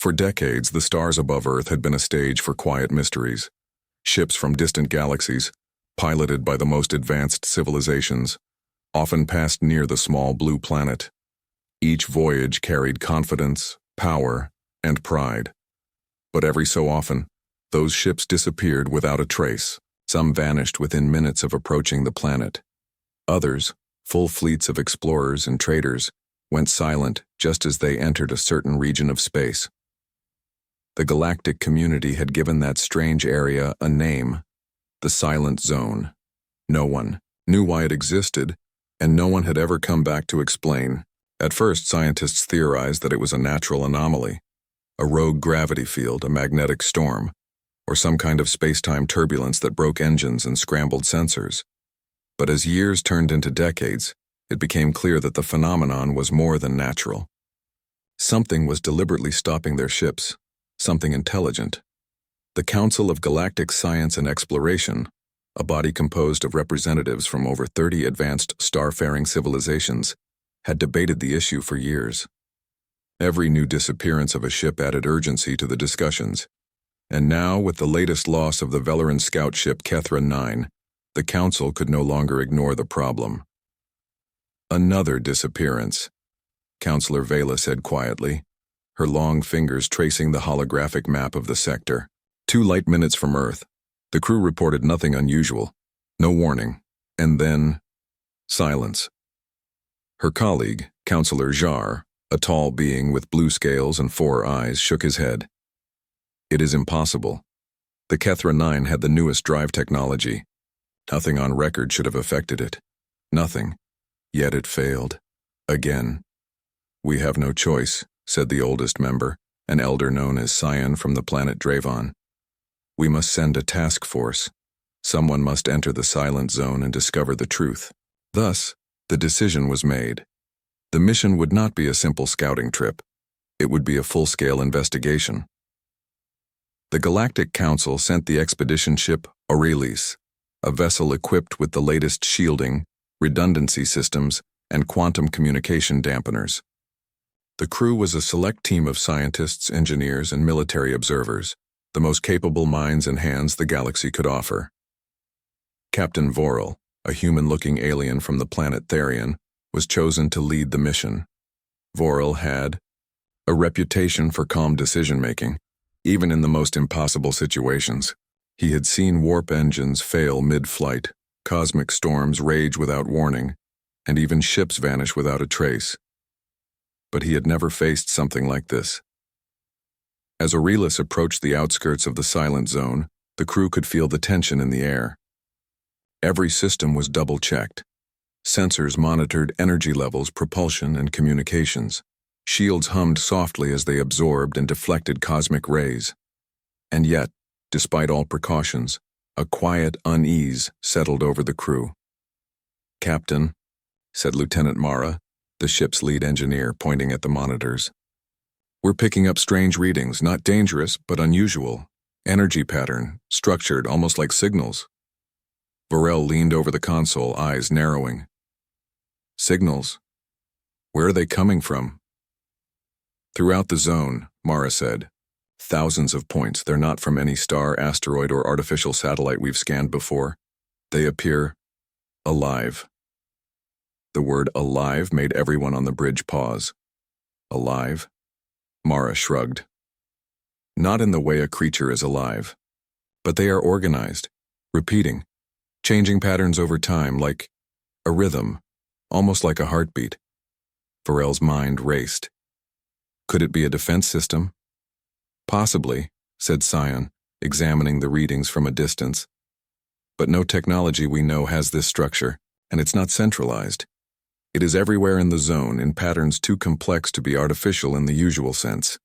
For decades, the stars above Earth had been a stage for quiet mysteries. Ships from distant galaxies, piloted by the most advanced civilizations, often passed near the small blue planet. Each voyage carried confidence, power, and pride. But every so often, those ships disappeared without a trace. Some vanished within minutes of approaching the planet. Others, full fleets of explorers and traders, went silent just as they entered a certain region of space. The galactic community had given that strange area a name, the Silent Zone. No one knew why it existed, and no one had ever come back to explain. At first, scientists theorized that it was a natural anomaly, a rogue gravity field, a magnetic storm, or some kind of space-time turbulence that broke engines and scrambled sensors. But as years turned into decades, it became clear that the phenomenon was more than natural. Something was deliberately stopping their ships, something intelligent. The Council of Galactic Science and Exploration, a body composed of representatives from over 30 advanced starfaring civilizations, had debated the issue for years. Every new disappearance of a ship added urgency to the discussions, and now, with the latest loss of the Velaran scout ship Kethra 9, the Council could no longer ignore the problem. Another disappearance, Counselor Vela said quietly, her long fingers tracing the holographic map of the sector. 2 light minutes from Earth. The crew reported nothing unusual, no warning, and then silence. Her colleague, Counselor Jar, a tall being with blue scales and 4 eyes, shook his head. It is impossible. The Kethra 9 had the newest drive technology. Nothing on record should have affected it. Nothing. Yet it failed. Again. We have no choice, said the oldest member, an elder known as Scion from the planet Dravon. We must send a task force. Someone must enter the Silent Zone and discover the truth. Thus, the decision was made. The mission would not be a simple scouting trip. It would be a full-scale investigation. The Galactic Council sent the expedition ship Aurelis, a vessel equipped with the latest shielding, redundancy systems, and quantum communication dampeners. The crew was a select team of scientists, engineers, and military observers, the most capable minds and hands the galaxy could offer. Captain Vorel, a human-looking alien from the planet Therion, was chosen to lead the mission. Vorel had a reputation for calm decision-making, even in the most impossible situations. He had seen warp engines fail mid-flight, cosmic storms rage without warning, and even ships vanish without a trace. But he had never faced something like this. As Aurelis approached the outskirts of the Silent Zone, the crew could feel the tension in the air. Every system was double-checked. Sensors monitored energy levels, propulsion, and communications. Shields hummed softly as they absorbed and deflected cosmic rays. And yet, despite all precautions, a quiet unease settled over the crew. "Captain," said Lieutenant Mara, the ship's lead engineer, pointing at the monitors. "We're picking up strange readings, not dangerous, but unusual. Energy pattern, structured almost like signals." Vorel leaned over the console, eyes narrowing. "Signals? Where are they coming from?" "Throughout the zone," Mara said. "Thousands of points. They're not from any star, asteroid, or artificial satellite we've scanned before. They appear alive." The word alive made everyone on the bridge pause. Alive? Mara shrugged. Not in the way a creature is alive. But they are organized, repeating, changing patterns over time, like a rhythm, almost like a heartbeat. Vorel's mind raced. Could it be a defense system? "Possibly," said Scion, examining the readings from a distance. "But no technology we know has this structure, and it's not centralized. It is everywhere in the zone, in patterns too complex to be artificial in the usual sense."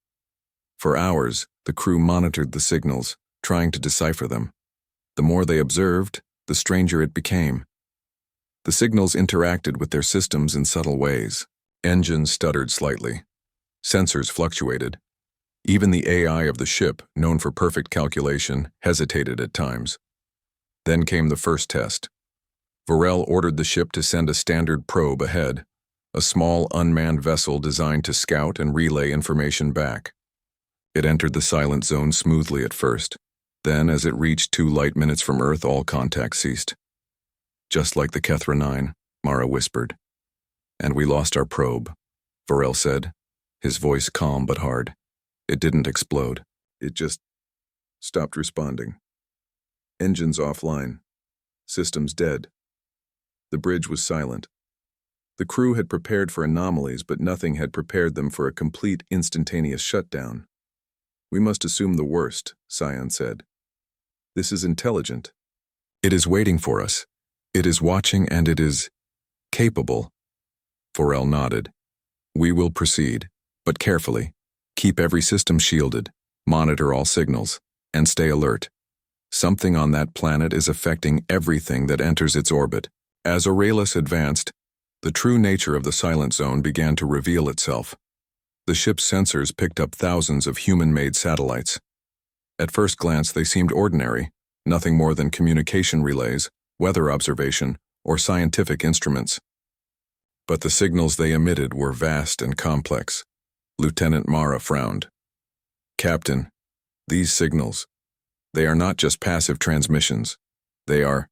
For hours, the crew monitored the signals, trying to decipher them. The more they observed, the stranger it became. The signals interacted with their systems in subtle ways. Engines stuttered slightly. Sensors fluctuated. Even the AI of the ship, known for perfect calculation, hesitated at times. Then came the first test. Vorel ordered the ship to send a standard probe ahead, a small unmanned vessel designed to scout and relay information back. It entered the silent zone smoothly at first. Then, as it reached 2 light minutes from Earth, all contact ceased. Just like the Kethra 9, Mara whispered. And we lost our probe, Vorel said, his voice calm but hard. It didn't explode. It just stopped responding. Engines offline. Systems dead. The bridge was silent. The crew had prepared for anomalies, but nothing had prepared them for a complete, instantaneous shutdown. We must assume the worst, Scion said. This is intelligent. It is waiting for us. It is watching and it is capable. Vorel nodded. We will proceed, but carefully. Keep every system shielded, monitor all signals, and stay alert. Something on that planet is affecting everything that enters its orbit. As Aurelius advanced, the true nature of the silent zone began to reveal itself. The ship's sensors picked up thousands of human-made satellites. At first glance, they seemed ordinary, nothing more than communication relays, weather observation, or scientific instruments. But the signals they emitted were vast and complex. Lieutenant Mara frowned. Captain, these signals, they are not just passive transmissions. They are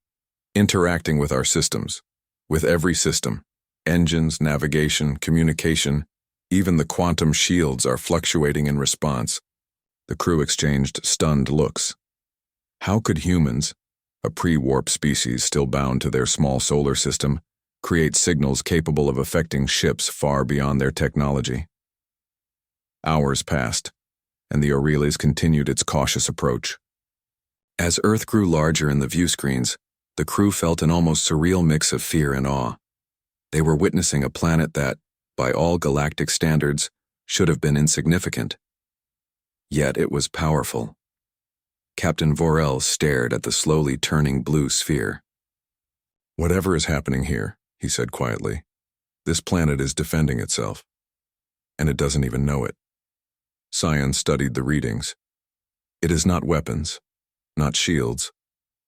interacting with our systems, with every system. Engines, navigation, communication, even the quantum shields are fluctuating in response. The crew exchanged stunned looks. How could humans, a pre-warp species still bound to their small solar system, create signals capable of affecting ships far beyond their technology? Hours passed, and the Aurelius continued its cautious approach. As Earth grew larger in the view screens, the crew felt an almost surreal mix of fear and awe. They were witnessing a planet that, by all galactic standards, should have been insignificant. Yet it was powerful. Captain Vorel stared at the slowly turning blue sphere. Whatever is happening here, he said quietly, this planet is defending itself. And it doesn't even know it. Scion studied the readings. It is not weapons, not shields,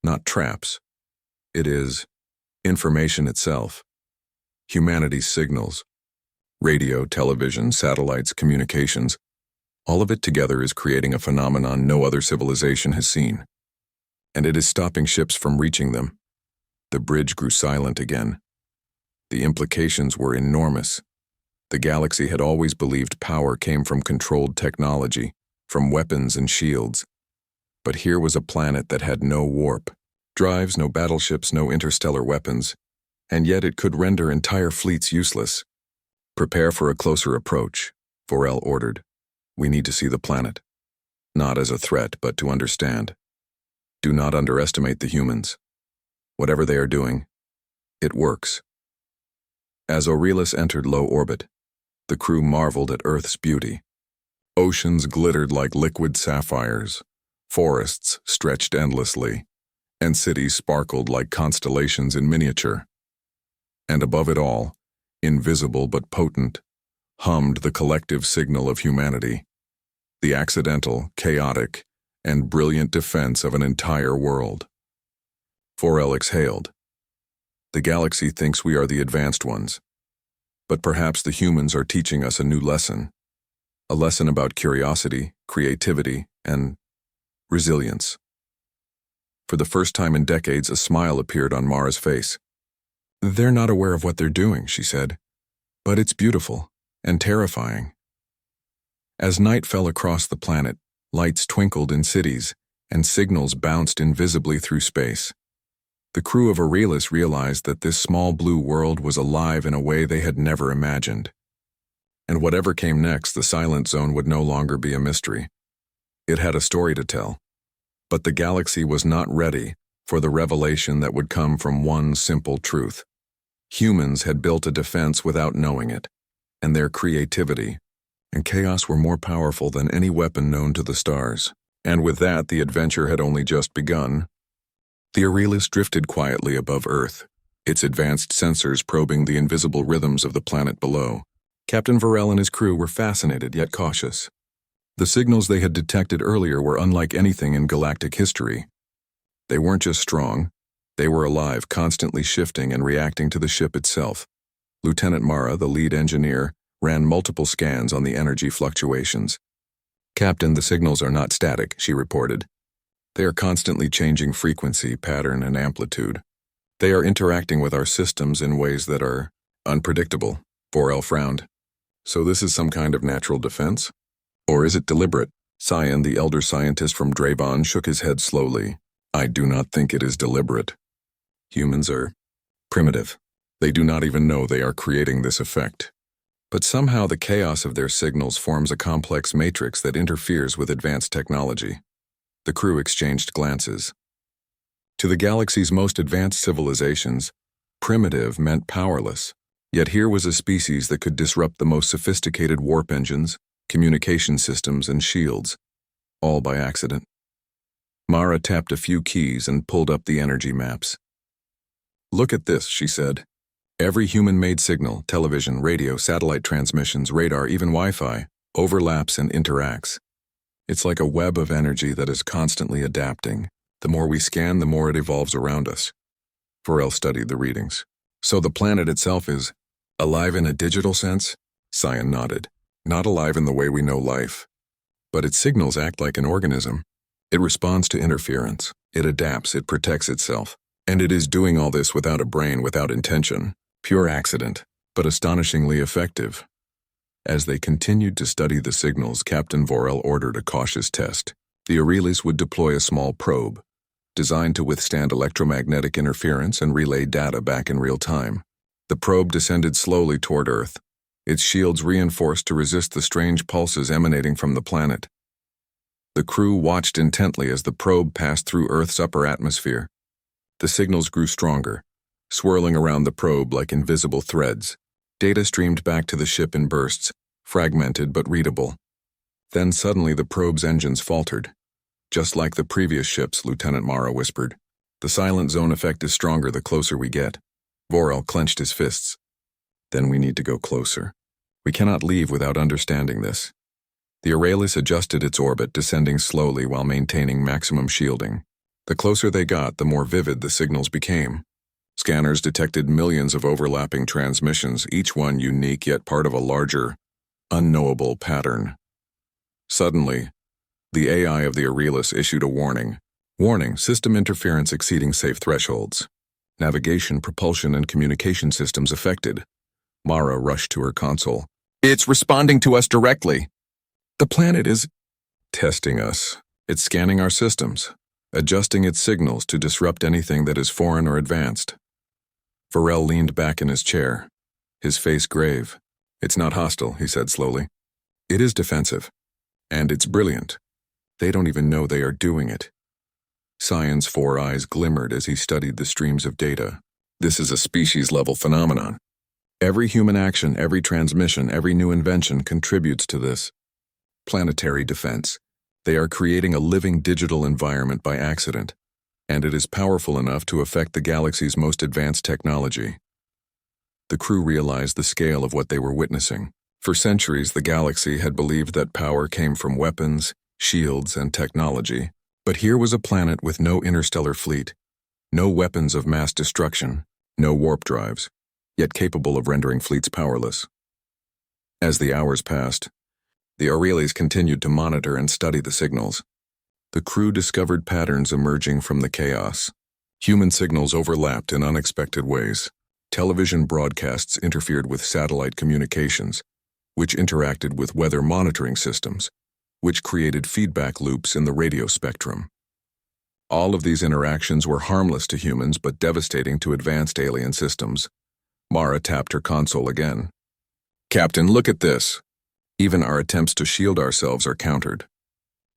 not traps. It is information itself. Humanity's signals. Radio, television, satellites, communications. All of it together is creating a phenomenon no other civilization has seen. And it is stopping ships from reaching them. The bridge grew silent again. The implications were enormous. The galaxy had always believed power came from controlled technology, from weapons and shields. But here was a planet that had no warp, drives, no battleships, no interstellar weapons, and yet it could render entire fleets useless. Prepare for a closer approach, Vorel ordered. We need to see the planet. Not as a threat, but to understand. Do not underestimate the humans. Whatever they are doing, it works. As Aurelius entered low orbit, the crew marveled at Earth's beauty. Oceans glittered like liquid sapphires, forests stretched endlessly, and cities sparkled like constellations in miniature. And above it all, invisible but potent, hummed the collective signal of humanity, the accidental, chaotic, and brilliant defense of an entire world. Vorel exhaled. The galaxy thinks we are the advanced ones, but perhaps the humans are teaching us a new lesson, a lesson about curiosity, creativity, and resilience. For the first time in decades, a smile appeared on Mara's face. They're not aware of what they're doing, she said, but it's beautiful and terrifying. As night fell across the planet, lights twinkled in cities, and signals bounced invisibly through space. The crew of Aurelius realized that this small blue world was alive in a way they had never imagined. And whatever came next, the silent zone would no longer be a mystery. It had a story to tell. But the galaxy was not ready for the revelation that would come from one simple truth. Humans had built a defense without knowing it, and their creativity and chaos were more powerful than any weapon known to the stars. And with that, the adventure had only just begun. The Aurelius drifted quietly above Earth, its advanced sensors probing the invisible rhythms of the planet below. Captain Vorel and his crew were fascinated yet cautious. The signals they had detected earlier were unlike anything in galactic history. They weren't just strong, they were alive, constantly shifting and reacting to the ship itself. Lieutenant Mara, the lead engineer, ran multiple scans on the energy fluctuations. "Captain, the signals are not static," she reported. "They are constantly changing frequency, pattern, and amplitude. They are interacting with our systems in ways that are unpredictable." Vorel frowned. "So this is some kind of natural defense? Or is it deliberate?" Cyan, the elder scientist from Dravon, shook his head slowly. "I do not think it is deliberate. Humans are primitive. They do not even know they are creating this effect. But somehow the chaos of their signals forms a complex matrix that interferes with advanced technology." The crew exchanged glances. To the galaxy's most advanced civilizations, primitive meant powerless. Yet here was a species that could disrupt the most sophisticated warp engines, communication systems, and shields, all by accident. Mara tapped a few keys and pulled up the energy maps. "Look at this," she said. "Every human-made signal, television, radio, satellite transmissions, radar, even Wi-Fi, overlaps and interacts. It's like a web of energy that is constantly adapting. The more we scan, the more it evolves around us." Vorel studied the readings. "So the planet itself is alive in a digital sense?" Cyan nodded. "Not alive in the way we know life. But its signals act like an organism. It responds to interference. It adapts, it protects itself. And it is doing all this without a brain, without intention. Pure accident, but astonishingly effective." As they continued to study the signals, Captain Vorel ordered a cautious test. The Aurelis would deploy a small probe, designed to withstand electromagnetic interference and relay data back in real time. The probe descended slowly toward Earth, its shields reinforced to resist the strange pulses emanating from the planet. The crew watched intently as the probe passed through Earth's upper atmosphere. The signals grew stronger, swirling around the probe like invisible threads. Data streamed back to the ship in bursts, fragmented but readable. Then suddenly the probe's engines faltered. "Just like the previous ships," Lieutenant Mara whispered. "The silent zone effect is stronger the closer we get." Vorel clenched his fists. "Then we need to go closer. We cannot leave without understanding this." The Aurelis adjusted its orbit, descending slowly while maintaining maximum shielding. The closer they got, the more vivid the signals became. Scanners detected millions of overlapping transmissions, each one unique yet part of a larger, unknowable pattern. Suddenly, the AI of the Aurelis issued a warning. "Warning, system interference exceeding safe thresholds. Navigation, propulsion, and communication systems affected." Mara rushed to her console. "It's responding to us directly. The planet is testing us. It's scanning our systems, adjusting its signals to disrupt anything that is foreign or advanced." Vorel leaned back in his chair, his face grave. "It's not hostile," he said slowly. "It is defensive. And it's brilliant. They don't even know they are doing it." Cyan's 4 eyes glimmered as he studied the streams of data. "This is a species-level phenomenon. Every human action, every transmission, every new invention contributes to this. Planetary defense. They are creating a living digital environment by accident, and it is powerful enough to affect the galaxy's most advanced technology." The crew realized the scale of what they were witnessing. For centuries, the galaxy had believed that power came from weapons, shields, and technology. But here was a planet with no interstellar fleet, no weapons of mass destruction, no warp drives, yet capable of rendering fleets powerless. As the hours passed, the Aurelis continued to monitor and study the signals. The crew discovered patterns emerging from the chaos. Human signals overlapped in unexpected ways. Television broadcasts interfered with satellite communications, which interacted with weather monitoring systems, which created feedback loops in the radio spectrum. All of these interactions were harmless to humans but devastating to advanced alien systems. Mara tapped her console again. "Captain, look at this. Even our attempts to shield ourselves are countered.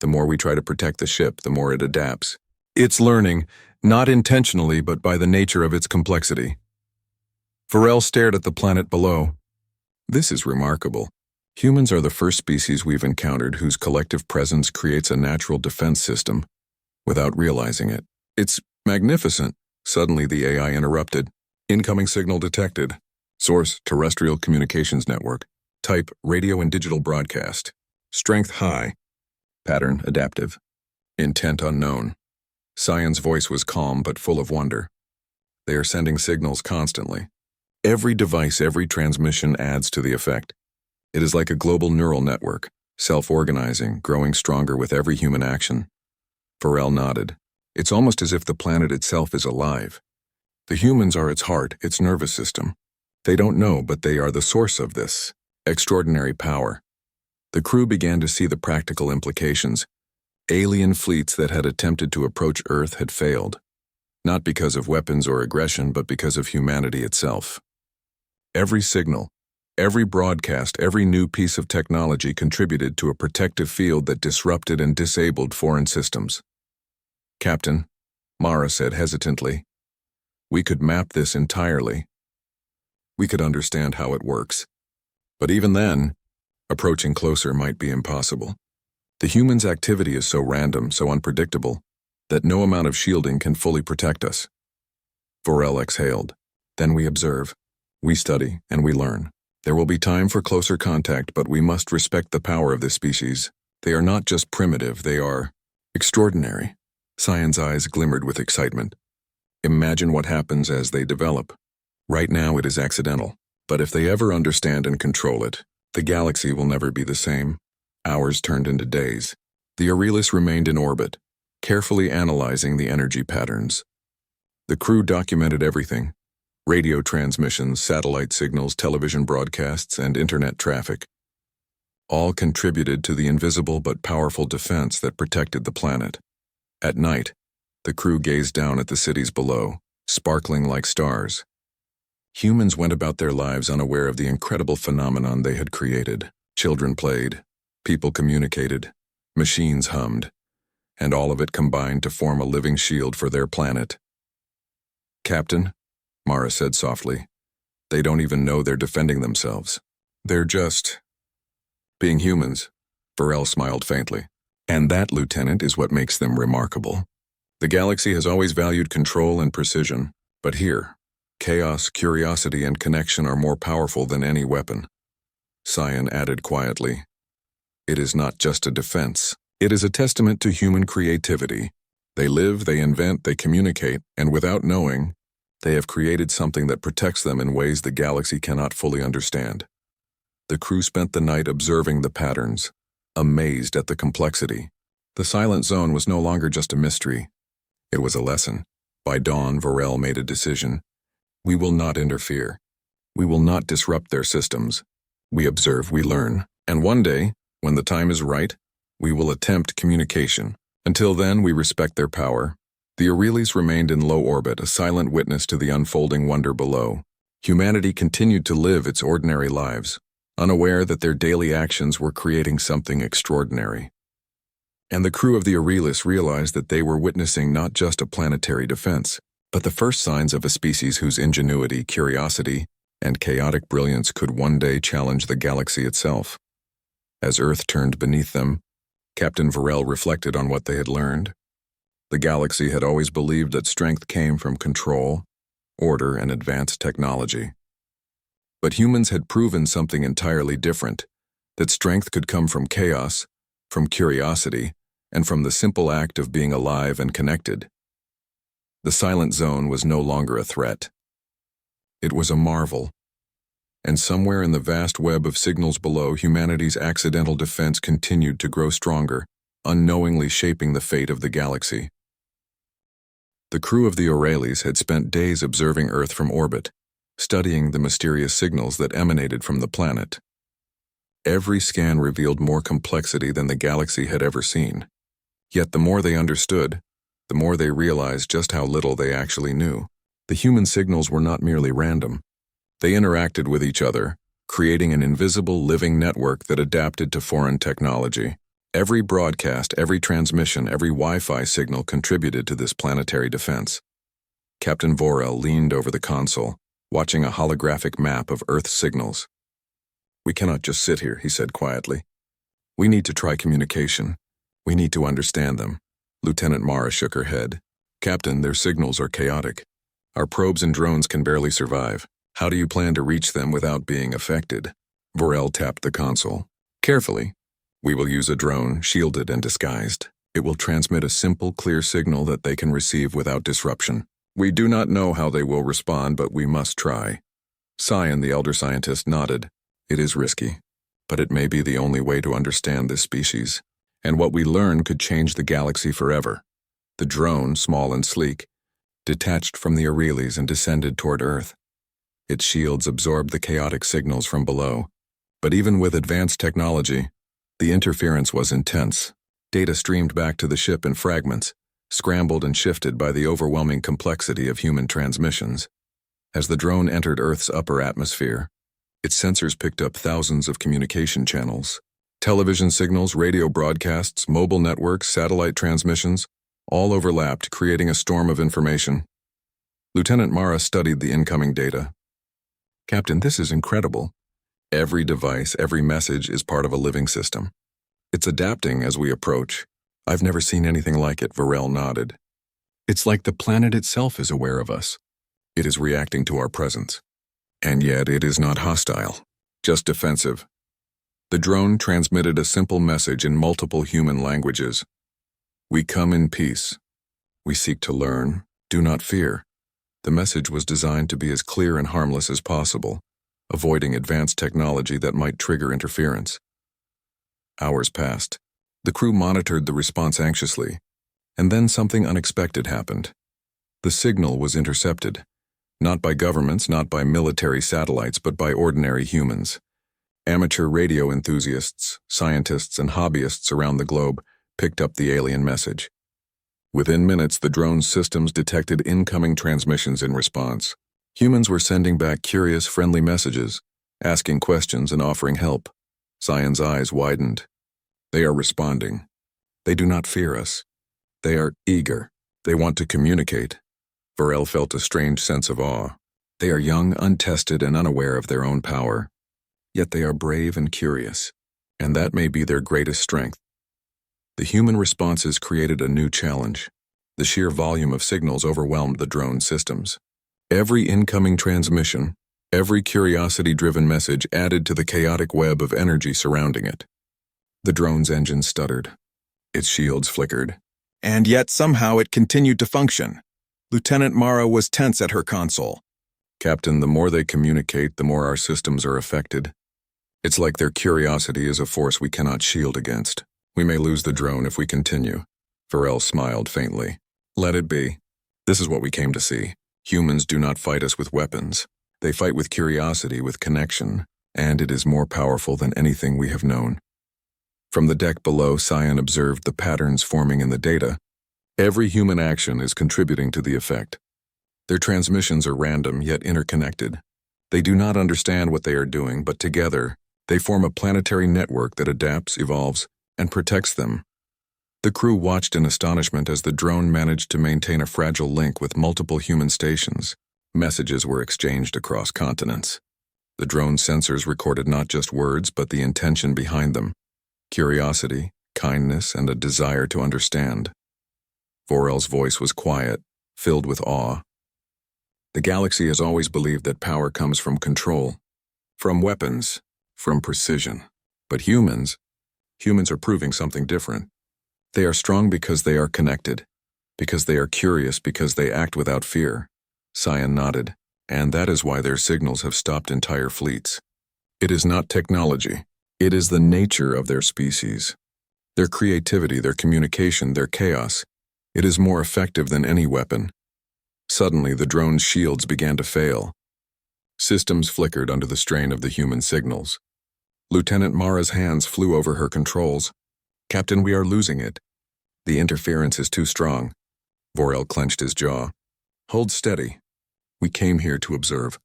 The more we try to protect the ship, the more it adapts. It's learning, not intentionally but by the nature of its complexity." Vorel stared at the planet below. "This is remarkable. Humans are the first species we've encountered whose collective presence creates a natural defense system without realizing it. It's magnificent." Suddenly the AI interrupted. "Incoming signal detected. Source, terrestrial communications network. Type, radio and digital broadcast. Strength high. Pattern, adaptive. Intent unknown." Cyan's voice was calm but full of wonder. "They are sending signals constantly. Every device, every transmission adds to the effect. It is like a global neural network, self-organizing, growing stronger with every human action. Varel nodded. It's almost as if the planet itself is alive. The humans are its heart, its nervous system. They don't know, but they are the source of this extraordinary power. The crew began to see the practical implications. Alien fleets that had attempted to approach Earth had failed, not because of weapons or aggression, but because of humanity itself. Every signal, every broadcast, every new piece of technology contributed to a protective field that disrupted and disabled foreign systems. "Captain," Mara said hesitantly, "we could map this entirely. We could understand how it works. But even then, approaching closer might be impossible. The human's activity is so random, so unpredictable, that no amount of shielding can fully protect us." Varel exhaled. "Then we observe, we study, and we learn. There will be time for closer contact, but we must respect the power of this species. They are not just primitive, they are extraordinary." Cyan's eyes glimmered with excitement. "Imagine what happens as they develop. Right now it is accidental, but if they ever understand and control it, the galaxy will never be the same." Hours turned into days. The Aurelis remained in orbit, carefully analyzing the energy patterns. The crew documented everything: radio transmissions, satellite signals, television broadcasts, and internet traffic. All contributed to the invisible but powerful defense that protected the planet. At night, the crew gazed down at the cities below, sparkling like stars. Humans went about their lives unaware of the incredible phenomenon they had created. Children played, people communicated, machines hummed, and all of it combined to form a living shield for their planet. "Captain," Mara said softly, "they don't even know they're defending themselves. They're just being humans." Varel smiled faintly. "And that, Lieutenant, is what makes them remarkable. The galaxy has always valued control and precision, but here, chaos, curiosity, and connection are more powerful than any weapon." Cyan added quietly, "It is not just a defense. It is a testament to human creativity. They live, they invent, they communicate, and without knowing, they have created something that protects them in ways the galaxy cannot fully understand." The crew spent the night observing the patterns, amazed at the complexity. The silent zone was no longer just a mystery. It was a lesson. By dawn, Varel made a decision. "We will not interfere. We will not disrupt their systems. We observe, we learn. And one day, when the time is right, we will attempt communication. Until then, we respect their power." The Aurelis remained in low orbit, a silent witness to the unfolding wonder below. Humanity continued to live its ordinary lives, unaware that their daily actions were creating something extraordinary. And the crew of the Aurelis realized that they were witnessing not just a planetary defense, but the first signs of a species whose ingenuity, curiosity, and chaotic brilliance could one day challenge the galaxy itself. As Earth turned beneath them, Captain Varel reflected on what they had learned. The galaxy had always believed that strength came from control, order, and advanced technology. But humans had proven something entirely different, that strength could come from chaos, from curiosity, and from the simple act of being alive and connected. The silent zone was no longer a threat. It was a marvel. And somewhere in the vast web of signals below, humanity's accidental defense continued to grow stronger, unknowingly shaping the fate of the galaxy. The crew of the Aurelis had spent days observing Earth from orbit, studying the mysterious signals that emanated from the planet. Every scan revealed more complexity than the galaxy had ever seen. Yet the more they understood, the more they realized just how little they actually knew. The human signals were not merely random. They interacted with each other, creating an invisible living network that adapted to foreign technology. Every broadcast, every transmission, every Wi-Fi signal contributed to this planetary defense. Captain Varel leaned over the console, watching a holographic map of Earth's signals. "We cannot just sit here," he said quietly. "We need to try communication. We need to understand them." Lieutenant Mara shook her head. "Captain, their signals are chaotic. Our probes and drones can barely survive. How do you plan to reach them without being affected?" Varel tapped the console. "Carefully. We will use a drone, shielded and disguised. It will transmit a simple, clear signal that they can receive without disruption. We do not know how they will respond, but we must try." Cyan, the elder scientist, nodded. "It is risky. but it may be the only way to understand this species. And what we learn could change the galaxy forever. The drone, small and sleek, detached from the Aureles and descended toward Earth. Its shields absorbed the chaotic signals from below. But even with advanced technology, the interference was intense. Data streamed back to the ship in fragments, scrambled and shifted by the overwhelming complexity of human transmissions. As the drone entered Earth's upper atmosphere, its sensors picked up thousands of communication channels. Television signals, radio broadcasts, mobile networks, satellite transmissions, all overlapped, creating a storm of information. Lieutenant Mara studied the incoming data. "Captain, this is incredible. Every device, every message is part of a living system. It's adapting as we approach. I've never seen anything like it," Varel nodded. "It's like the planet itself is aware of us. It is reacting to our presence. And yet it is not hostile, just defensive." The drone transmitted a simple message in multiple human languages. "We come in peace. We seek to learn. Do not fear." The message was designed to be as clear and harmless as possible, avoiding advanced technology that might trigger interference. Hours passed. The crew monitored the response anxiously, and then something unexpected happened. The signal was intercepted, not by governments, not by military satellites, but by ordinary humans. Amateur radio enthusiasts, scientists, and hobbyists around the globe picked up the alien message. Within minutes, the drone's systems detected incoming transmissions in response. Humans were sending back curious, friendly messages, asking questions and offering help. Cyan's eyes widened. They are responding. They do not fear us. They are eager. They want to communicate. Varel felt a strange sense of awe. They are young, untested, and unaware of their own power. Yet they are brave and curious, and that may be their greatest strength. The human responses created a new challenge. The sheer volume of signals overwhelmed the drone systems. Every incoming transmission, every curiosity-driven message added to the chaotic web of energy surrounding it. The drone's engine stuttered. Its shields flickered. And yet somehow it continued to function. Lieutenant Mara was tense at her console. "Captain, the more they communicate, the more our systems are affected. It's like their curiosity is a force we cannot shield against. We may lose the drone if we continue." Varel smiled faintly. "Let it be. This is what we came to see. Humans do not fight us with weapons. They fight with curiosity, with connection, and it is more powerful than anything we have known." From the deck below, Cyan observed the patterns forming in the data. Every human action is contributing to the effect. Their transmissions are random yet interconnected. They do not understand what they are doing, but together, they form a planetary network that adapts, evolves, and protects them. The crew watched in astonishment as the drone managed to maintain a fragile link with multiple human stations. Messages were exchanged across continents. The drone's sensors recorded not just words, but the intention behind them: curiosity, kindness, and a desire to understand. Varel's voice was quiet, filled with awe. "The galaxy has always believed that power comes from control, from weapons, from precision. But humans are proving something different. They are strong because they are connected, because they are curious, because they act without fear." Cyan nodded. "And that is why their signals have stopped entire fleets. It is not technology. It is the nature of their species. Their creativity, their communication, their chaos. It is more effective than any weapon." Suddenly, the drone's shields began to fail. Systems flickered under the strain of the human signals. Lieutenant Mara's hands flew over her controls. "Captain, we are losing it. The interference is too strong." Varel clenched his jaw. "Hold steady. We came here to observe.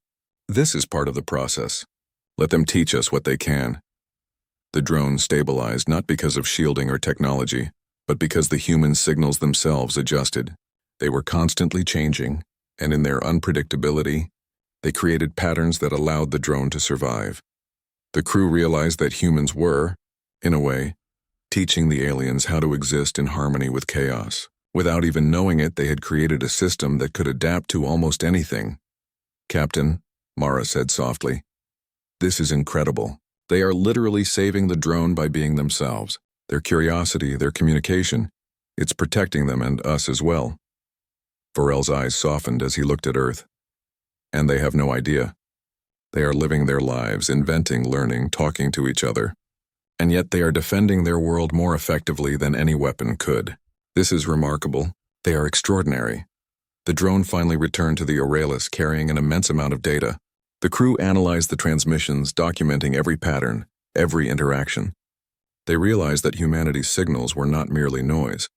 This is part of the process. Let them teach us what they can." The drone stabilized not because of shielding or technology, but because the human signals themselves adjusted. They were constantly changing, and in their unpredictability, they created patterns that allowed the drone to survive. The crew realized that humans were, in a way, teaching the aliens how to exist in harmony with chaos. Without even knowing it, they had created a system that could adapt to almost anything. "Captain," Mara said softly, "this is incredible. They are literally saving the drone by being themselves. Their curiosity, their communication, it's protecting them and us as well." Varel's eyes softened as he looked at Earth. "And they have no idea." They are living their lives, inventing, learning, talking to each other. And yet they are defending their world more effectively than any weapon could. This is remarkable. They are extraordinary. The drone finally returned to the Aurelius carrying an immense amount of data. The crew analyzed the transmissions, documenting every pattern, every interaction. They realized that humanity's signals were not merely noise.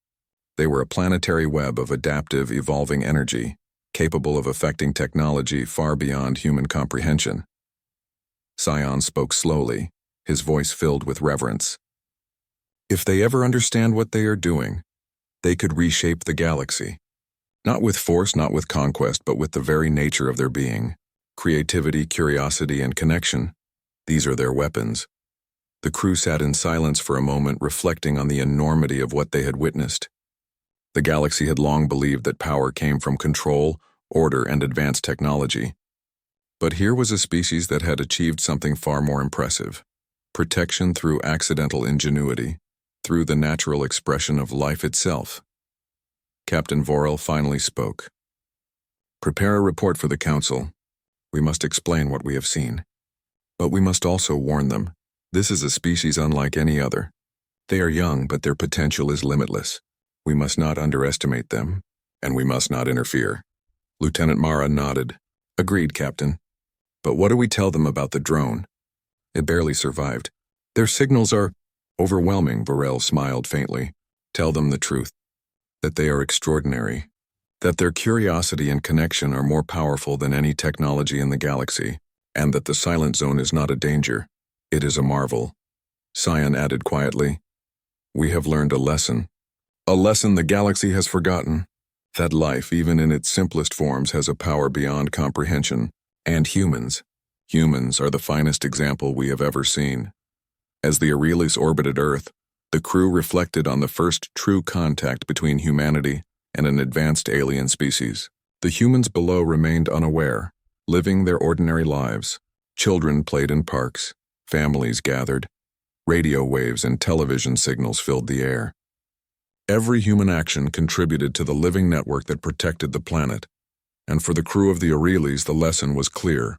They were a planetary web of adaptive, evolving energy, capable of affecting technology far beyond human comprehension. Scion spoke slowly, his voice filled with reverence. If they ever understand what they are doing, they could reshape the galaxy. Not with force, not with conquest, but with the very nature of their being. Creativity, curiosity, and connection. These are their weapons. The crew sat in silence for a moment, reflecting on the enormity of what they had witnessed. The galaxy had long believed that power came from control, order, and advanced technology. But here was a species that had achieved something far more impressive. Protection through accidental ingenuity, through the natural expression of life itself. Captain Vorel finally spoke. Prepare a report for the Council. We must explain what we have seen. But we must also warn them. This is a species unlike any other. They are young, but their potential is limitless. We must not underestimate them, and we must not interfere. Lieutenant Mara nodded. Agreed, Captain. But what do we tell them about the drone? It barely survived. Their signals are overwhelming, Vorel smiled faintly. Tell them the truth. That they are extraordinary. That their curiosity and connection are more powerful than any technology in the galaxy, and that the silent zone is not a danger. It is a marvel. Scion added quietly. We have learned a lesson. A lesson the galaxy has forgotten. That life, even in its simplest forms, has a power beyond comprehension. And humans are the finest example we have ever seen. As the Aurelius orbited Earth, the crew reflected on the first true contact between humanity and an advanced alien species. The humans below remained unaware, living their ordinary lives. Children played in parks, families gathered, radio waves and television signals filled the air. Every human action contributed to the living network that protected the planet, and for the crew of the Aurelius the lesson was clear.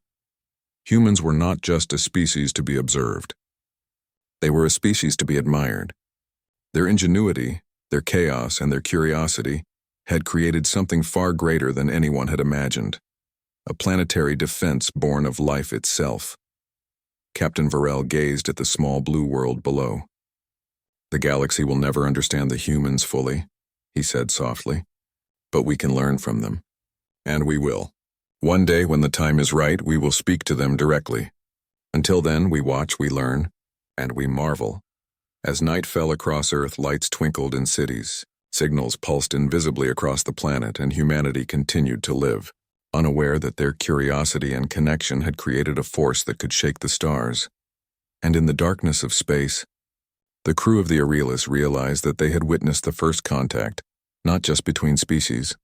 Humans were not just a species to be observed. They were a species to be admired. Their ingenuity, their chaos, and their curiosity had created something far greater than anyone had imagined. A planetary defense born of life itself. Captain Vorel gazed at the small blue world below. The galaxy will never understand the humans fully, he said softly, but we can learn from them. And we will. One day, when the time is right, we will speak to them directly. Until then, we watch, we learn, and we marvel. As night fell across Earth, lights twinkled in cities, signals pulsed invisibly across the planet, and humanity continued to live, unaware that their curiosity and connection had created a force that could shake the stars. And in the darkness of space, the crew of the Aurelius realized that they had witnessed the first contact, not just between species,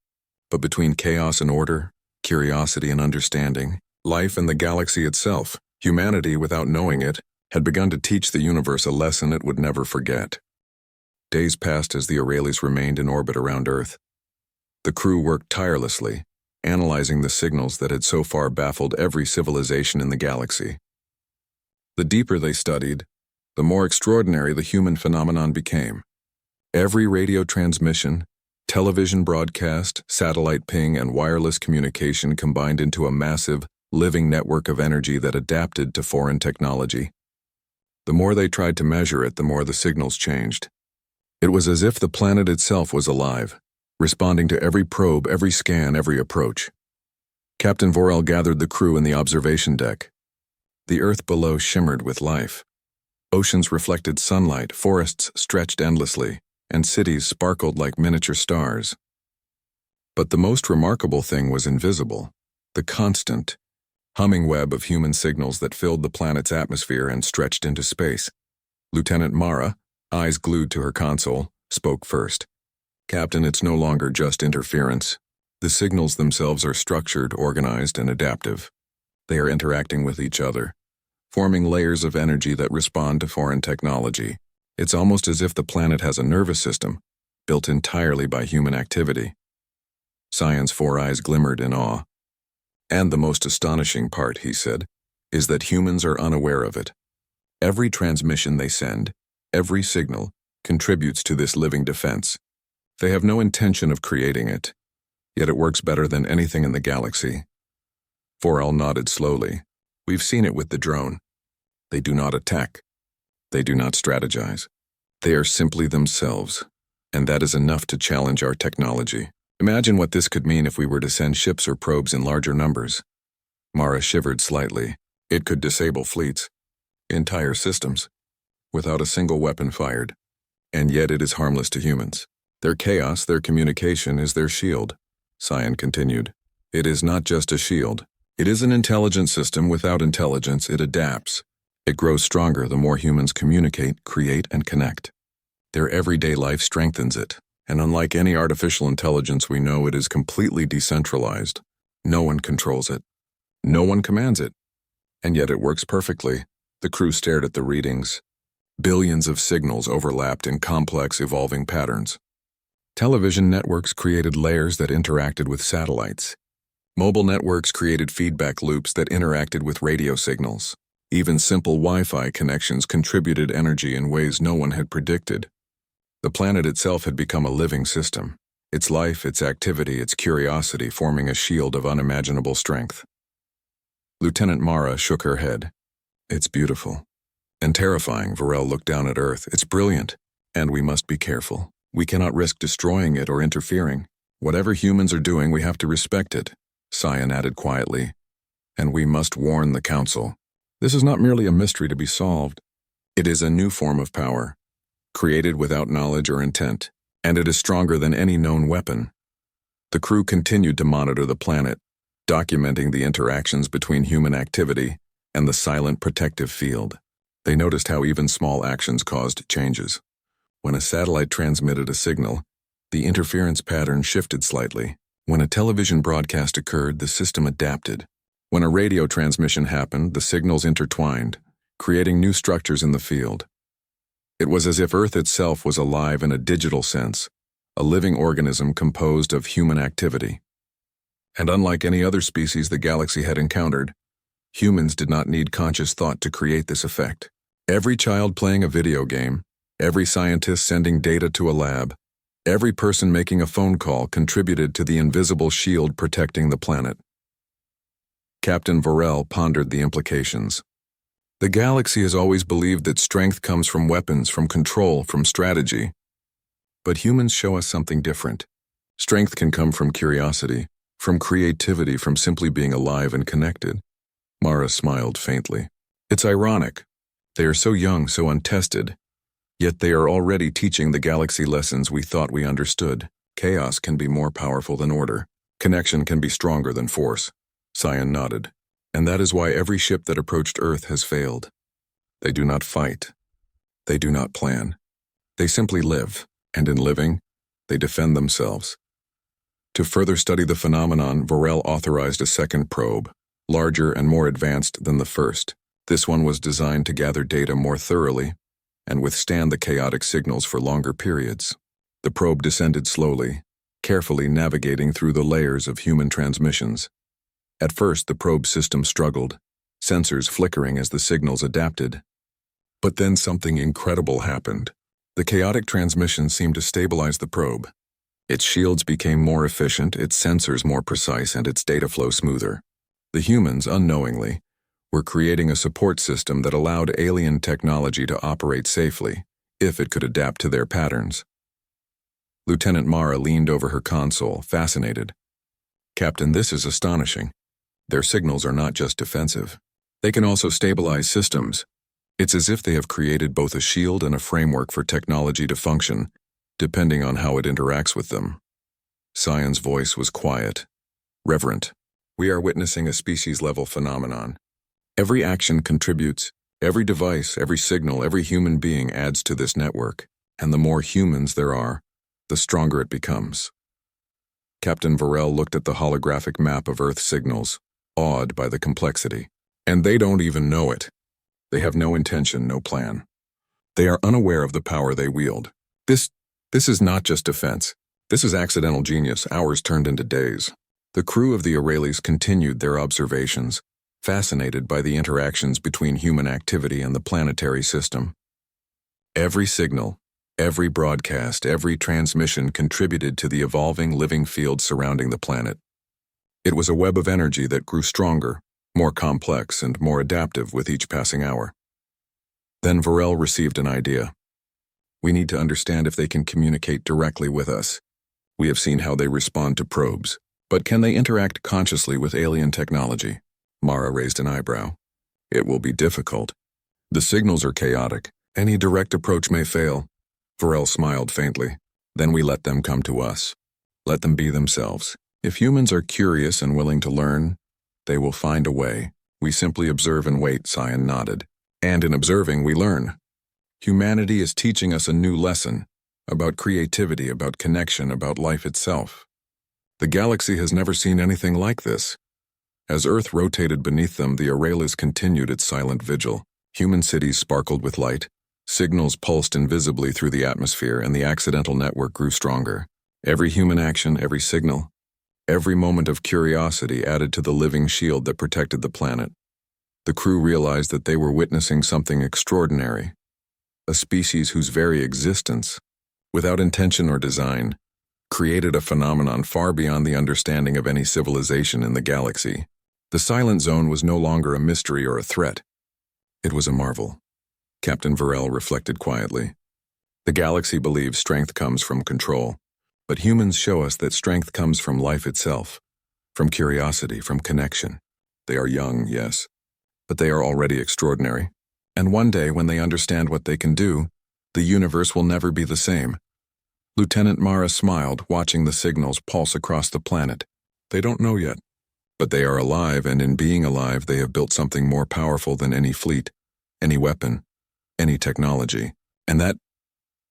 but between chaos and order, curiosity and understanding, life and the galaxy itself. Humanity, without knowing it, had begun to teach the universe a lesson it would never forget. Days passed as the Aurelius remained in orbit around Earth. The crew worked tirelessly, analyzing the signals that had so far baffled every civilization in the galaxy. The deeper they studied, the more extraordinary the human phenomenon became. Every radio transmission, television broadcast, satellite ping, and wireless communication combined into a massive, living network of energy that adapted to foreign technology. The more they tried to measure it, the more the signals changed. It was as if the planet itself was alive, responding to every probe, every scan, every approach. Captain Vorel gathered the crew in the observation deck. The Earth below shimmered with life. Oceans reflected sunlight, forests stretched endlessly, and cities sparkled like miniature stars. But the most remarkable thing was invisible, the constant, humming web of human signals that filled the planet's atmosphere and stretched into space. Lieutenant Mara, eyes glued to her console, spoke first. Captain, it's no longer just interference. The signals themselves are structured, organized, and adaptive. They are interacting with each other, forming layers of energy that respond to foreign technology. It's almost as if the planet has a nervous system, built entirely by human activity. Scion's 4 eyes glimmered in awe. And the most astonishing part, he said, is that humans are unaware of it. Every transmission they send, every signal, contributes to this living defense. They have no intention of creating it, yet it works better than anything in the galaxy. Vorel nodded slowly. We've seen it with the drone. They do not attack. They do not strategize. They are simply themselves, and that is enough to challenge our technology. Imagine what this could mean if we were to send ships or probes in larger numbers. Mara shivered slightly. It could disable fleets, entire systems, without a single weapon fired. And yet it is harmless to humans. Their chaos, their communication is their shield. Cyan continued. It is not just a shield. It is an intelligent system. Without intelligence, it adapts. It grows stronger the more humans communicate, create, and connect. Their everyday life strengthens it. And unlike any artificial intelligence we know, it is completely decentralized. No one controls it. No one commands it. And yet it works perfectly. The crew stared at the readings. Billions of signals overlapped in complex, evolving patterns. Television networks created layers that interacted with satellites. Mobile networks created feedback loops that interacted with radio signals. Even simple Wi-Fi connections contributed energy in ways no one had predicted. The planet itself had become a living system. Its life, its activity, its curiosity forming a shield of unimaginable strength. Lieutenant Mara shook her head. It's beautiful. And terrifying. Vorel looked down at Earth. It's brilliant. And we must be careful. We cannot risk destroying it or interfering. Whatever humans are doing, we have to respect it, Cyan added quietly. And we must warn the Council. This is not merely a mystery to be solved. It is a new form of power, created without knowledge or intent, and it is stronger than any known weapon. The crew continued to monitor the planet, documenting the interactions between human activity and the silent protective field. They noticed how even small actions caused changes. When a satellite transmitted a signal, the interference pattern shifted slightly. When a television broadcast occurred, the system adapted. When a radio transmission happened, the signals intertwined, creating new structures in the field. It was as if Earth itself was alive in a digital sense, a living organism composed of human activity. And unlike any other species the galaxy had encountered, humans did not need conscious thought to create this effect. Every child playing a video game, every scientist sending data to a lab, every person making a phone call contributed to the invisible shield protecting the planet. Captain Vorel pondered the implications. The galaxy has always believed that strength comes from weapons, from control, from strategy. But humans show us something different. Strength can come from curiosity, from creativity, from simply being alive and connected. Mara smiled faintly. It's ironic. They are so young, so untested. Yet they are already teaching the galaxy lessons we thought we understood. Chaos can be more powerful than order. Connection can be stronger than force. Cyan nodded. And that is why every ship that approached Earth has failed. They do not fight. They do not plan. They simply live, and in living, they defend themselves. To further study the phenomenon, Vorel authorized a second probe, larger and more advanced than the first. This one was designed to gather data more thoroughly and withstand the chaotic signals for longer periods. The probe descended slowly, carefully navigating through the layers of human transmissions. At first, the probe system struggled, sensors flickering as the signals adapted. But then something incredible happened. The chaotic transmission seemed to stabilize the probe. Its shields became more efficient, its sensors more precise, and its data flow smoother. The humans, unknowingly, were creating a support system that allowed alien technology to operate safely, if it could adapt to their patterns. Lieutenant Mara leaned over her console, fascinated. Captain, this is astonishing. Their signals are not just defensive. They can also stabilize systems. It's as if they have created both a shield and a framework for technology to function, depending on how it interacts with them. Cyan's voice was quiet, reverent. We are witnessing a species-level phenomenon. Every action contributes. Every device, every signal, every human being adds to this network. And the more humans there are, the stronger it becomes. Captain Vorel looked at the holographic map of Earth signals, awed by the complexity. And they don't even know it. They have no intention, no plan. They are unaware of the power they wield. This is not just defense. This is accidental genius, hours turned into days. The crew of the Aurelis continued their observations, fascinated by the interactions between human activity and the planetary system. Every signal, every broadcast, every transmission contributed to the evolving living field surrounding the planet. It was a web of energy that grew stronger, more complex, and more adaptive with each passing hour. Then Varel received an idea. We need to understand if they can communicate directly with us. We have seen how they respond to probes, but can they interact consciously with alien technology? Mara raised an eyebrow. It will be difficult. The signals are chaotic. Any direct approach may fail. Varel smiled faintly. Then we let them come to us. Let them be themselves. If humans are curious and willing to learn, they will find a way. We simply observe and wait, Cyan nodded. And in observing, we learn. Humanity is teaching us a new lesson about creativity, about connection, about life itself. The galaxy has never seen anything like this. As Earth rotated beneath them, the Aurelis continued its silent vigil. Human cities sparkled with light. Signals pulsed invisibly through the atmosphere, and the accidental network grew stronger. Every human action, every signal, every moment of curiosity added to the living shield that protected the planet. The crew realized that they were witnessing something extraordinary. A species whose very existence, without intention or design, created a phenomenon far beyond the understanding of any civilization in the galaxy. The silent zone was no longer a mystery or a threat. It was a marvel. Captain Varel reflected quietly. The galaxy believes strength comes from control, but humans show us that strength comes from life itself, from curiosity, from connection. They are young, yes, but they are already extraordinary. And one day, when they understand what they can do, the universe will never be the same. Lieutenant Mara smiled, watching the signals pulse across the planet. They don't know yet, but they are alive, and in being alive, they have built something more powerful than any fleet, any weapon, any technology, and that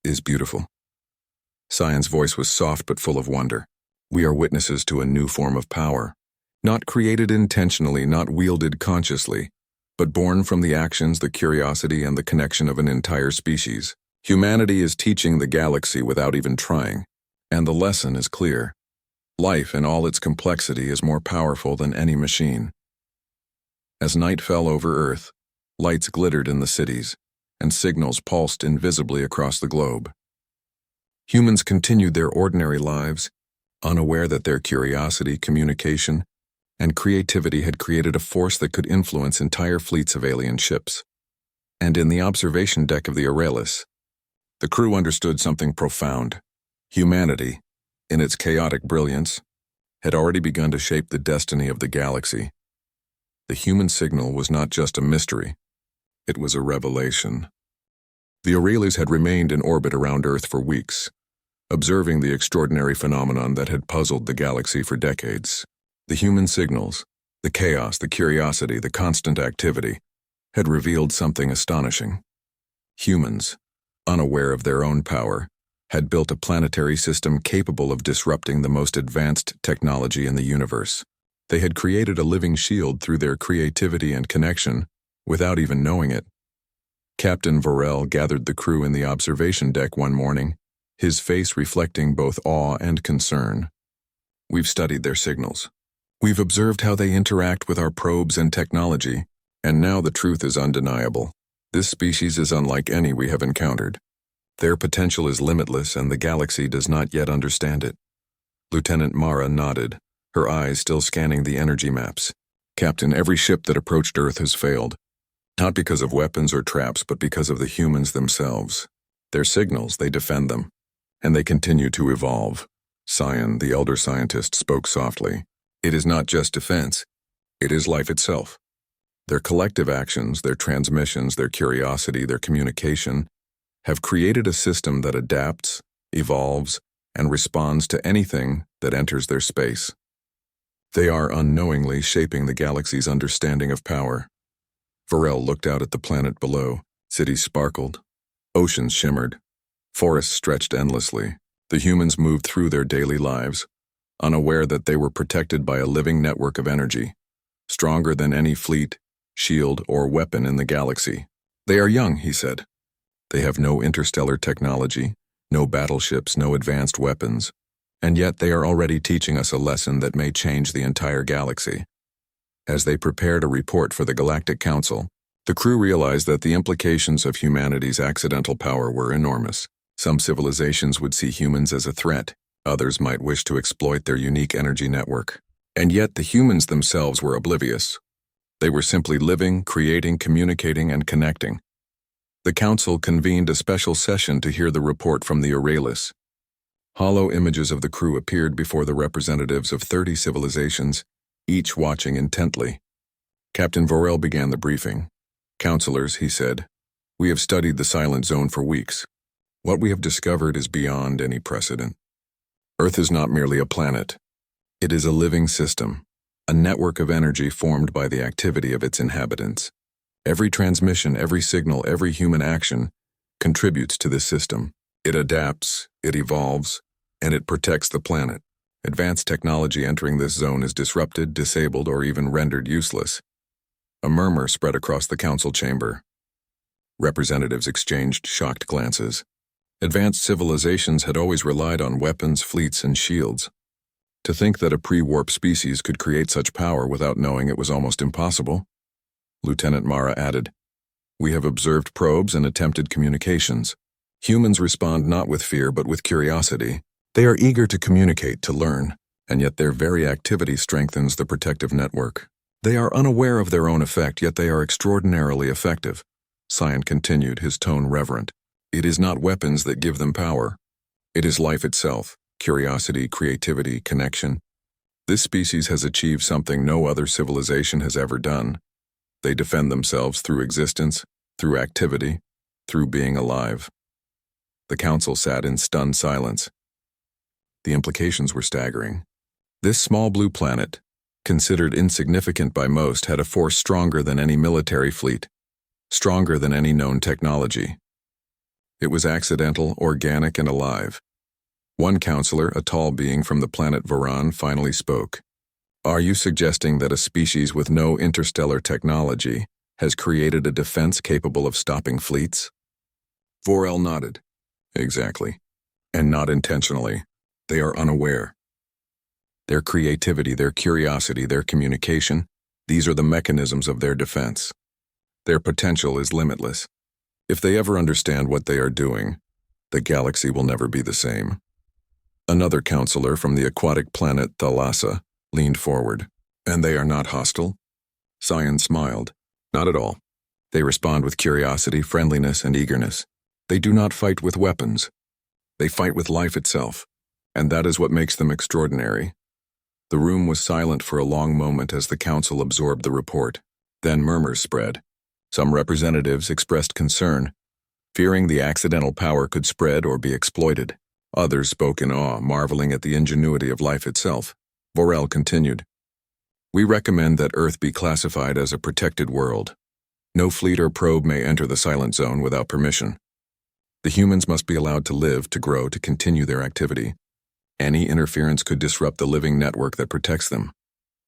is beautiful. Cyan's voice was soft but full of wonder. We are witnesses to a new form of power, not created intentionally, not wielded consciously, but born from the actions, the curiosity, and the connection of an entire species. Humanity is teaching the galaxy without even trying, and the lesson is clear. Life in all its complexity is more powerful than any machine. As night fell over Earth, lights glittered in the cities, and signals pulsed invisibly across the globe. Humans continued their ordinary lives, unaware that their curiosity, communication, and creativity had created a force that could influence entire fleets of alien ships. And in the observation deck of the Aurelis, the crew understood something profound. Humanity, in its chaotic brilliance, had already begun to shape the destiny of the galaxy. The human signal was not just a mystery, it was a revelation. The Aurelis had remained in orbit around Earth for weeks, observing the extraordinary phenomenon that had puzzled the galaxy for decades. The human signals, the chaos, the curiosity, the constant activity, had revealed something astonishing. Humans, unaware of their own power, had built a planetary system capable of disrupting the most advanced technology in the universe. They had created a living shield through their creativity and connection, without even knowing it. Captain Varel gathered the crew in the observation deck one morning, his face reflecting both awe and concern. We've studied their signals. We've observed how they interact with our probes and technology, and now the truth is undeniable. This species is unlike any we have encountered. Their potential is limitless, and the galaxy does not yet understand it. Lieutenant Mara nodded, her eyes still scanning the energy maps. Captain, every ship that approached Earth has failed. Not because of weapons or traps, but because of the humans themselves. Their signals, they defend them, and they continue to evolve. Cyan, the elder scientist, spoke softly. It is not just defense, it is life itself. Their collective actions, their transmissions, their curiosity, their communication, have created a system that adapts, evolves, and responds to anything that enters their space. They are unknowingly shaping the galaxy's understanding of power. Varel looked out at the planet below. Cities sparkled, oceans shimmered, forests stretched endlessly. The humans moved through their daily lives, unaware that they were protected by a living network of energy, stronger than any fleet, shield, or weapon in the galaxy. They are young, he said. They have no interstellar technology, no battleships, no advanced weapons, and yet they are already teaching us a lesson that may change the entire galaxy. As they prepared a report for the Galactic Council, the crew realized that the implications of humanity's accidental power were enormous. Some civilizations would see humans as a threat, others might wish to exploit their unique energy network. And yet the humans themselves were oblivious. They were simply living, creating, communicating, and connecting. The Council convened a special session to hear the report from the Orcs. Hollow images of the crew appeared before the representatives of 30 civilizations, each watching intently. Captain Vorel began the briefing. "Counselors," he said, "we have studied the Silent Zone for weeks. What we have discovered is beyond any precedent. Earth is not merely a planet. It is a living system, a network of energy formed by the activity of its inhabitants. Every transmission, every signal, every human action contributes to this system. It adapts, it evolves, and it protects the planet. Advanced technology entering this zone is disrupted, disabled, or even rendered useless." A murmur spread across the council chamber. Representatives exchanged shocked glances. Advanced civilizations had always relied on weapons, fleets, and shields. To think that a pre-warp species could create such power without knowing it was almost impossible. Lieutenant Mara added, "We have observed probes and attempted communications. Humans respond not with fear but with curiosity. They are eager to communicate, to learn, and yet their very activity strengthens the protective network. They are unaware of their own effect, yet they are extraordinarily effective." Cyan continued, his tone reverent. "It is not weapons that give them power. It is life itself, curiosity, creativity, connection. This species has achieved something no other civilization has ever done. They defend themselves through existence, through activity, through being alive." The council sat in stunned silence. The implications were staggering. This small blue planet, considered insignificant by most, had a force stronger than any military fleet, stronger than any known technology. It was accidental, organic, and alive. One counselor, a tall being from the planet Varan, finally spoke. "Are you suggesting that a species with no interstellar technology has created a defense capable of stopping fleets?" Vorel nodded. "Exactly. And not intentionally. They are unaware. Their creativity, their curiosity, their communication, these are the mechanisms of their defense. Their potential is limitless. If they ever understand what they are doing, the galaxy will never be the same." Another counselor from the aquatic planet Thalassa leaned forward. "And they are not hostile?" Cyan smiled. "Not at all. They respond with curiosity, friendliness, and eagerness. They do not fight with weapons. They fight with life itself, and that is what makes them extraordinary." The room was silent for a long moment as the council absorbed the report. Then murmurs spread. Some representatives expressed concern, fearing the accidental power could spread or be exploited. Others spoke in awe, marveling at the ingenuity of life itself. Vorel continued, "We recommend that Earth be classified as a protected world. No fleet or probe may enter the Silent Zone without permission. The humans must be allowed to live, to grow, to continue their activity. Any interference could disrupt the living network that protects them."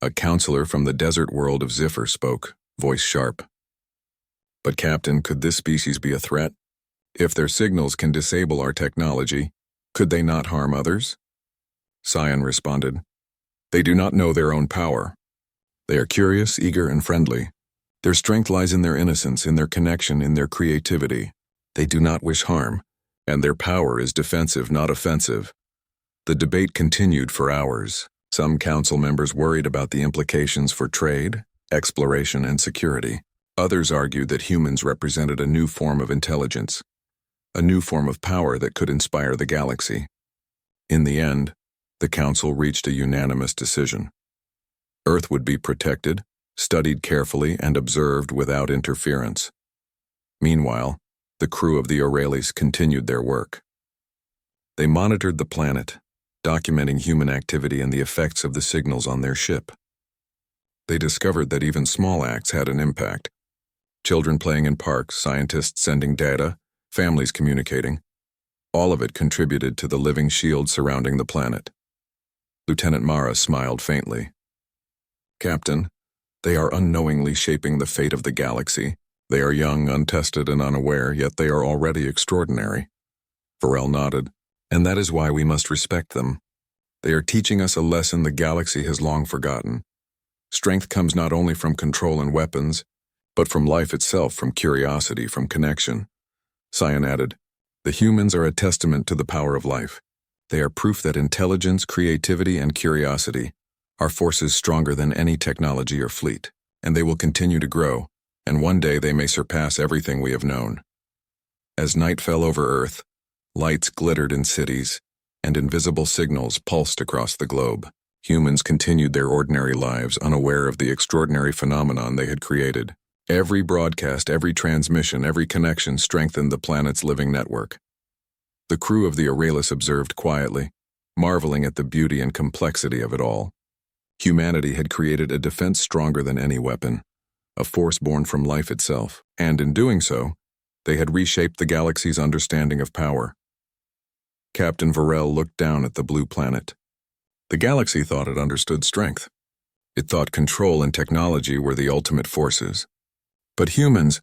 A counselor from the desert world of Ziffer spoke, voice sharp. "But Captain, could this species be a threat? If their signals can disable our technology, could they not harm others?" Cyan responded, "They do not know their own power. They are curious, eager, and friendly. Their strength lies in their innocence, in their connection, in their creativity. They do not wish harm, and their power is defensive, not offensive." The debate continued for hours. Some council members worried about the implications for trade, exploration, and security. Others argued that humans represented a new form of intelligence, a new form of power that could inspire the galaxy. In the end, the council reached a unanimous decision. Earth would be protected, studied carefully, and observed without interference. Meanwhile, the crew of the Orcs continued their work. They monitored the planet, documenting human activity and the effects of the signals on their ship. They discovered that even small acts had an impact. Children playing in parks, scientists sending data, families communicating. All of it contributed to the living shield surrounding the planet. Lieutenant Mara smiled faintly. "Captain, they are unknowingly shaping the fate of the galaxy. They are young, untested, and unaware, yet they are already extraordinary." Vorel nodded. "And that is why we must respect them. They are teaching us a lesson the galaxy has long forgotten. Strength comes not only from control and weapons, but from life itself, from curiosity, from connection. Cyan added, "The humans are a testament to the power of life. They are proof that intelligence, creativity, and curiosity are forces stronger than any technology or fleet, and they will continue to grow, and one day they may surpass everything we have known." As night fell over Earth, lights glittered in cities, and invisible signals pulsed across the globe. Humans continued their ordinary lives, unaware of the extraordinary phenomenon they had created. Every broadcast, every transmission, every connection strengthened the planet's living network. The crew of the Aurelius observed quietly, marveling at the beauty and complexity of it all. Humanity had created a defense stronger than any weapon, a force born from life itself, and in doing so, they had reshaped the galaxy's understanding of power. Captain Varel looked down at the blue planet. The galaxy thought it understood strength. It thought control and technology were the ultimate forces. But humans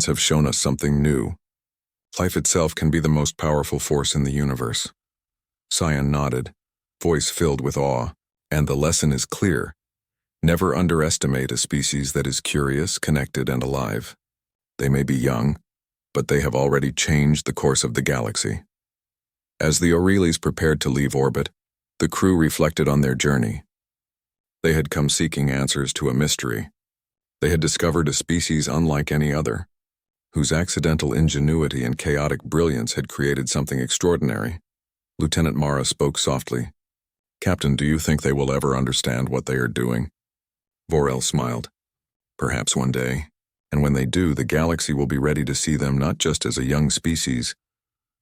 have shown us something new. Life itself can be the most powerful force in the universe. Cyan nodded, voice filled with awe, and the lesson is clear. Never underestimate a species that is curious, connected, and alive. They may be young, but they have already changed the course of the galaxy. As the Aurelius prepared to leave orbit, the crew reflected on their journey. They had come seeking answers to a mystery. They had discovered a species unlike any other, whose accidental ingenuity and chaotic brilliance had created something extraordinary. Lieutenant Mara spoke softly. "Captain, do you think they will ever understand what they are doing?" Vorel smiled. "Perhaps one day, and when they do, the galaxy will be ready to see them not just as a young species,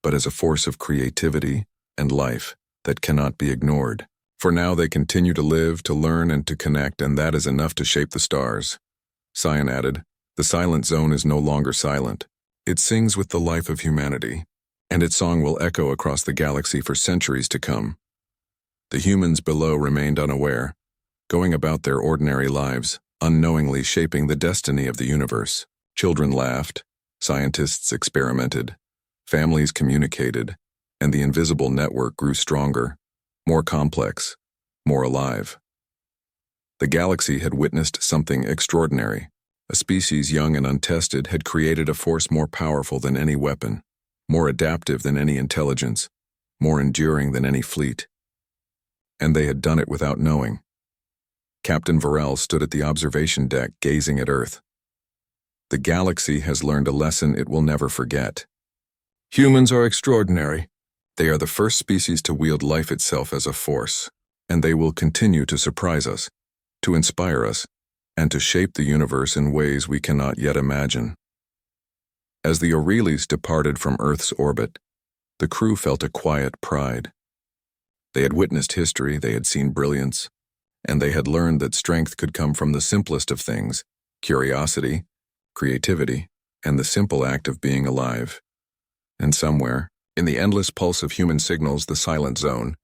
but as a force of creativity and life that cannot be ignored. For now they continue to live, to learn, and to connect, and that is enough to shape the stars." Cyan added, "The silent zone is no longer silent. It sings with the life of humanity, and its song will echo across the galaxy for centuries to come." The humans below remained unaware, going about their ordinary lives, unknowingly shaping the destiny of the universe. Children laughed, scientists experimented, families communicated, and the invisible network grew stronger, more complex, more alive. The galaxy had witnessed something extraordinary. A species young and untested had created a force more powerful than any weapon, more adaptive than any intelligence, more enduring than any fleet. And they had done it without knowing. Captain Varel stood at the observation deck, gazing at Earth. The galaxy has learned a lesson it will never forget. Humans are extraordinary. They are the first species to wield life itself as a force, and they will continue to surprise us, to inspire us, and to shape the universe in ways we cannot yet imagine. As the Aurelius departed from Earth's orbit, the crew felt a quiet pride. They had witnessed history, they had seen brilliance, and they had learned that strength could come from the simplest of things: curiosity, creativity, and the simple act of being alive. And somewhere, in the endless pulse of human signals, the silent zone,